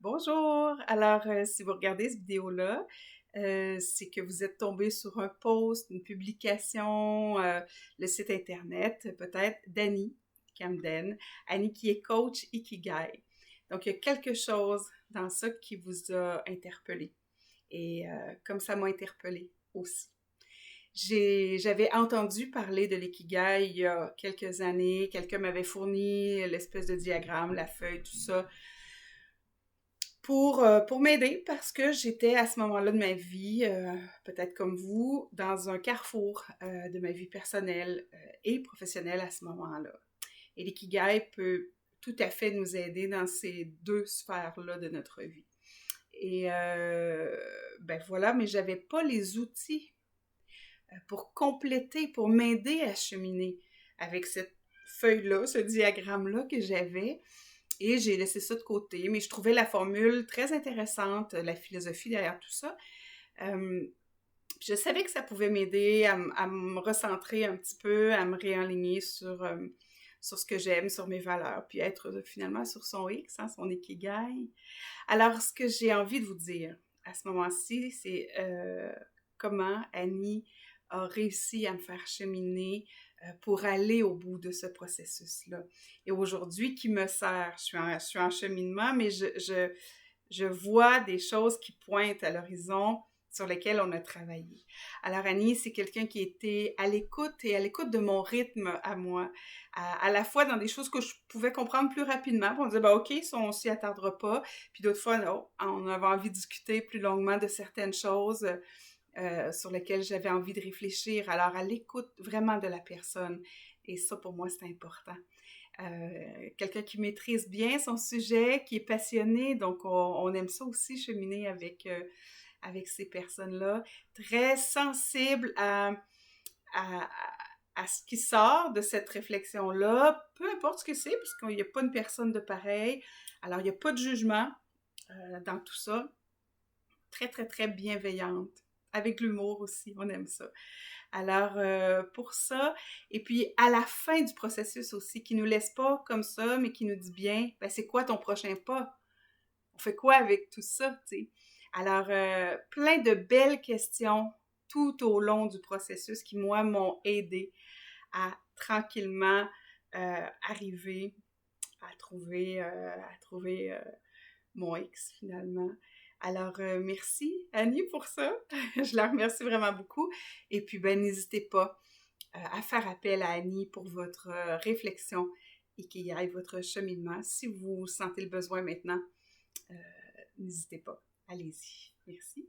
Bonjour! Alors, si vous regardez cette vidéo-là, c'est que vous êtes tombé sur un post, une publication, le site internet, peut-être, d'Annie Camden. Annie qui est coach Ikigai. Donc, il y a quelque chose dans ça qui vous a interpellé. Et comme ça m'a interpellée aussi. J'avais entendu parler de l'ikigai il y a quelques années. Quelqu'un m'avait fourni l'espèce de diagramme, la feuille, tout ça, pour m'aider parce que j'étais à ce moment-là de ma vie, peut-être comme vous, dans un carrefour de ma vie personnelle et professionnelle à ce moment-là. Et l'ikigai peut tout à fait nous aider dans ces deux sphères-là de notre vie. Et ben voilà, mais j'avais pas les outils pour compléter, pour m'aider à cheminer avec cette feuille-là, ce diagramme-là que j'avais. Et j'ai laissé ça de côté, mais je trouvais la formule très intéressante, la philosophie derrière tout ça. Je savais que ça pouvait m'aider à me recentrer un petit peu, à me réaligner sur ce que j'aime, sur mes valeurs, puis être finalement sur son X, hein, son ikigai. Alors, ce que j'ai envie de vous dire à ce moment-ci, c'est comment Annie a réussi à me faire cheminer pour aller au bout de ce processus-là. Et aujourd'hui, qui me sert? Je suis en cheminement, mais je vois des choses qui pointent à l'horizon sur lesquelles on a travaillé. Alors, Annie, c'est quelqu'un qui était à l'écoute et à l'écoute de mon rythme à moi, à la fois dans des choses que je pouvais comprendre plus rapidement. Puis on disait, ben, OK, ça, on s'y attardera pas. Puis d'autres fois, non, on avait envie de discuter plus longuement de certaines choses sur lesquelles j'avais envie de réfléchir. Alors, à l'écoute vraiment de la personne. Et ça, pour moi, c'est important. Quelqu'un qui maîtrise bien son sujet, qui est passionné, donc on aime ça aussi, cheminer avec ces personnes-là, très sensible à, à ce qui sort de cette réflexion-là, peu importe ce que c'est, parce qu'il n'y a pas une personne de pareil, alors il n'y a pas de jugement dans tout ça, très, très, très bienveillante, avec l'humour aussi, on aime ça. Alors, pour ça, et puis à la fin du processus aussi, qui nous laisse pas comme ça, mais qui nous dit bien, ben, c'est quoi ton prochain pas? On fait quoi avec tout ça, tu sais? Alors, plein de belles questions tout au long du processus qui, moi, m'ont aidé à tranquillement arriver à trouver mon ex, finalement. Alors, merci Annie pour ça. Je la remercie vraiment beaucoup. Et puis, ben, n'hésitez pas à faire appel à Annie pour votre réflexion et qu'il y ait votre cheminement. Si vous sentez le besoin maintenant, euh, n'hésitez pas. Allez-y. Merci.